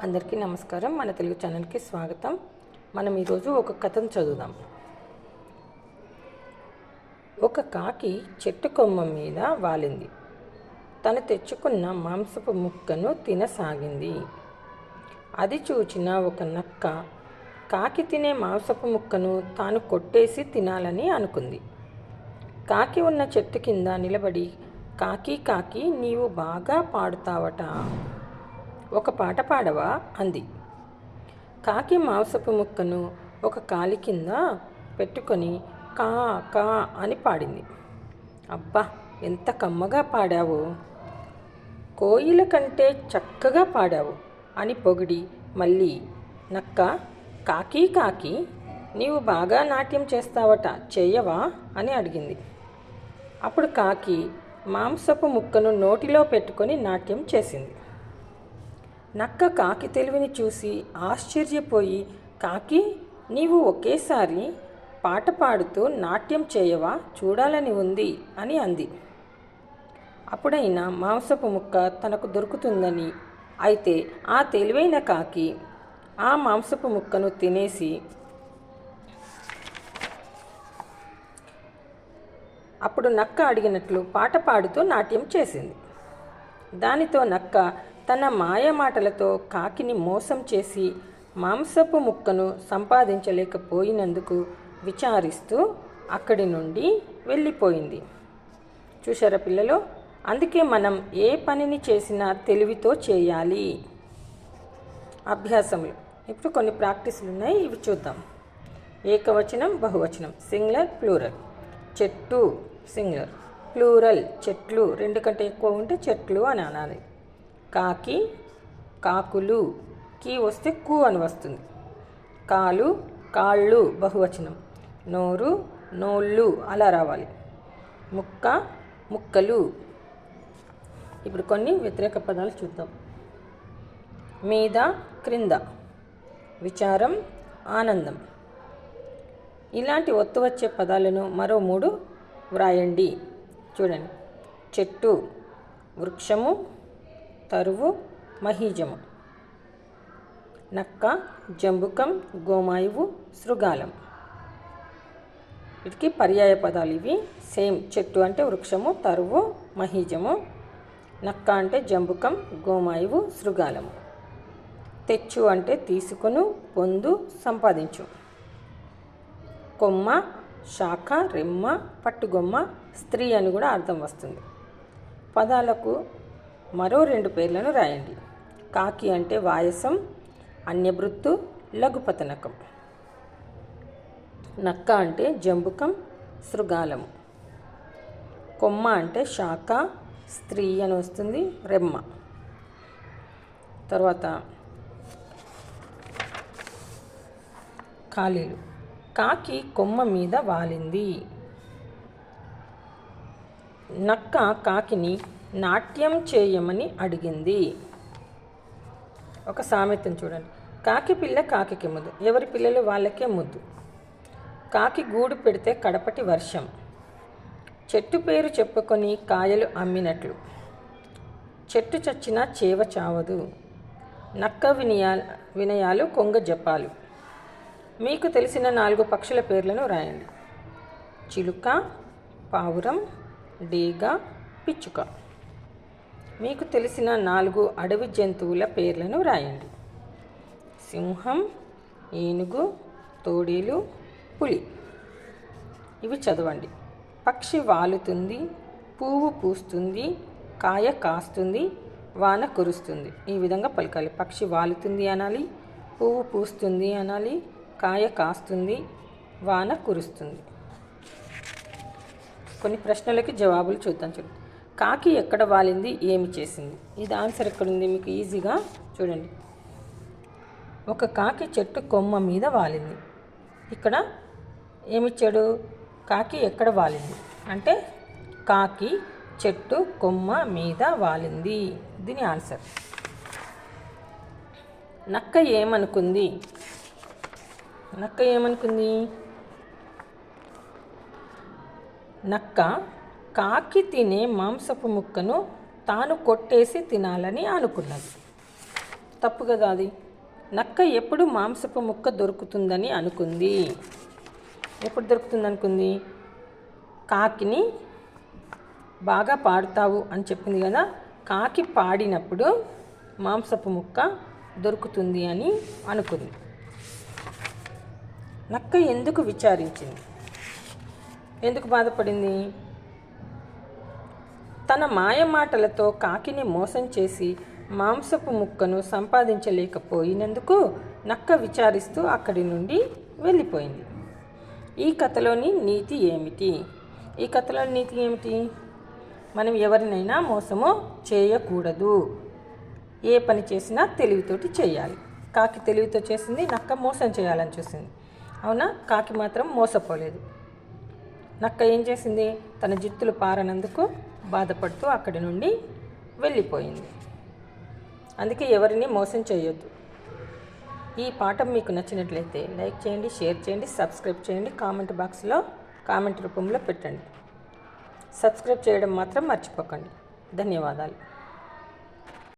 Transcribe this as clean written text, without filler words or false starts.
అందరికీ నమస్కారం. మన తెలుగు ఛానల్కి స్వాగతం. మనం ఈరోజు ఒక కథను చదువుదాం. ఒక కాకి చెట్టు కొమ్మ మీద వాలింది. తను తెచ్చుకున్న మాంసపు ముక్కను తినసాగింది. అది చూచిన ఒక నక్క కాకి తినే మాంసపు ముక్కను తాను కొట్టేసి తినాలని అనుకుంది. కాకి ఉన్న చెట్టు కింద నిలబడి, కాకి కాకి నీవు బాగా పాడుతావట, ఒక పాట పాడవా అంది. కాకి మాంసపు ముక్కను ఒక కాలి కింద పెట్టుకొని కా కా అని పాడింది. అబ్బా, ఎంత కమ్మగా పాడావు, కోయిల కంటే చక్కగా పాడావు అని పొగిడి మళ్ళీ నక్క కాకి కాకి నీవు బాగా నాట్యం చేస్తావట, చేయవా అని అడిగింది. అప్పుడు కాకి మాంసపు ముక్కను నోటిలో పెట్టుకొని నాట్యం చేసింది. నక్క కాకి తెలివిని చూసి ఆశ్చర్యపోయి, కాకి నీవు ఒకేసారి పాట పాడుతూ నాట్యం చేయవా, చూడాలని ఉంది అని అంది. అప్పుడైనా మాంసపు ముక్క తనకు దొరుకుతుందని, అయితే ఆ తెలివైన కాకి ఆ మాంసపు ముక్కను తినేసి అప్పుడు నక్క అడిగినట్లు పాట పాడుతూ నాట్యం చేసింది. దానితో నక్క తన మాయ మాటలతో కాకిని మోసం చేసి మాంసపు ముక్కను సంపాదించలేకపోయినందుకు విచారిస్తూ అక్కడి నుండి వెళ్ళిపోయింది. చూశారా పిల్లలు? అందుకే మనం ఏ పనిని చేసినా తెలివితో చేయాలి. అభ్యాసములు ఇప్పుడు కొన్ని ప్రాక్టీసులు ఉన్నాయి, ఇవి చూద్దాం. ఏకవచనం, బహువచనం, సింగులర్, ప్లూరల్. చెట్టు సింగులర్, ప్లూరల్ చెట్లు, రెండు కంటే ఎక్కువ ఉంటే చెట్లు అని అనాలి. కాకి కాకులు, కీ వస్తే కు అని వస్తుంది. కాలు కాళ్ళు బహువచనం, నోరు నోళ్ళు అలా రావాలి. ముక్క ముక్కలు. ఇప్పుడు కొన్ని వ్యతిరేక పదాలు చూద్దాం. మీద క్రింద, విచారం ఆనందం. ఇలాంటి ఒత్తు వచ్చే పదాలను మరో 3 వ్రాయండి. చూడండి. చెట్టు వృక్షము, తరువు మహీజము, నక్క జంబుకం, గోమాయువు శృగాలం. వీటికి పర్యాయ పదాలు ఇవి. సేమ్. చెట్టు అంటే వృక్షము, తరువు మహీజము, నక్క అంటే జంబుకం, గోమాయువు శృగాలము. తెచ్చు అంటే తీసుకొను, పొందు, సంపాదించు. కొమ్మ శాఖ, రెమ్మ, పట్టుగొమ్మ, స్త్రీ అని కూడా అర్థం వస్తుంది. పదాలకు మరో 2 పేర్లను రాయండి. కాకి అంటే వాయసం, అన్యభృత్తు, లఘుపతనకం. నక్క అంటే జంబుకం, శృగాలము. కొమ్మ అంటే శాఖ, స్త్రీ అని వస్తుంది, రెమ్మ. తర్వాత ఖాళీలు. కాకి కొమ్మ మీద వాలింది. నక్క కాకిని నాట్యం చేయమని అడిగింది. ఒక సామెతను చూడండి. కాకి పిల్ల కాకికి ముద్దు, ఎవరి పిల్లలు వాళ్ళకే ముద్దు. కాకి గూడు పెడితే కడపటి వర్షం. చెట్టు పేరు చెప్పుకొని కాయలు అమ్మినట్లు. చెట్టు చచ్చినా చేవ చావదు. నక్క వినయాలు కొంగ జపాలు. మీకు తెలిసిన 4 పక్షుల పేర్లను రాయండి. చిలుక, పావురం, డేగ, పిచ్చుక. మీకు తెలిసిన 4 అడవి జంతువుల పేర్లను రాయండి. సింహం, ఏనుగు, తోడేలు, పులి. ఇవి చదవండి. పక్షి వాలుతుంది, పువ్వు పూస్తుంది, కాయ కాస్తుంది, వాన కురుస్తుంది. ఈ విధంగా పలకాలి. పక్షి వాలుతుంది అనాలి, పువ్వు పూస్తుంది అనాలి, కాయ కాస్తుంది, వాన కురుస్తుంది. కొన్ని ప్రశ్నలకి జవాబులు చూద్దాం. చూడండి. కాకి ఎక్కడ వాలింది, ఏమి చేసింది? ఇది ఆన్సర్ ఎక్కడుంది మీకు ఈజీగా చూడండి. ఒక కాకి చెట్టు కొమ్మ మీద వాలింది. ఇక్కడ ఏమిచ్చాడు? కాకి ఎక్కడ వాలింది అంటే కాకి చెట్టు కొమ్మ మీద వాలింది. దీని ఆన్సర్. నక్క ఏమనుకుంది? నక్క ఏమనుకుంది? నక్క కాకి తినే మాంసపు ముక్కను తాను కొట్టేసి తినాలని అనుకున్నది. తప్పు కదా అది. నక్క ఎప్పుడు మాంసపు ముక్క దొరుకుతుందని అనుకుంది? ఎప్పుడు దొరుకుతుంది అనుకుంది? కాకిని బాగా పాడుతావు అని చెప్పింది కదా, కాకి పాడినప్పుడు మాంసపు ముక్క దొరుకుతుంది అని అనుకుంది. నక్క ఎందుకు విచారించింది? ఎందుకు బాధపడింది? తన మాయమాటలతో కాకిని మోసం చేసి మాంసపు ముక్కను సంపాదించలేకపోయినందుకు నక్క విచారిస్తూ అక్కడి నుండి వెళ్ళిపోయింది. ఈ కథలోని నీతి ఏమిటి? ఈ కథలోని నీతి ఏమిటి? మనం ఎవరినైనా మోసము చేయకూడదు. ఏ పని చేసినా తెలివితోటి చేయాలి. కాకి తెలివితో చేసింది, నక్క మోసం చేయాలని చూసింది. అవునా? కాకి మాత్రం మోసపోలేదు. నక్క ఏం చేసింది? తన జిత్తులు పారనందుకు బాధపడుతూ అక్కడి నుండి వెళ్ళిపోయింది. అందుకే ఎవరిని మోసం చేయొద్దు. ఈ పాఠం మీకు నచ్చినట్లయితే లైక్ చేయండి, షేర్ చేయండి, సబ్స్క్రైబ్ చేయండి. కామెంట్ బాక్స్లో కామెంట్ రూపంలో పెట్టండి. సబ్స్క్రైబ్ చేయడం మాత్రం మర్చిపోకండి. ధన్యవాదాలు.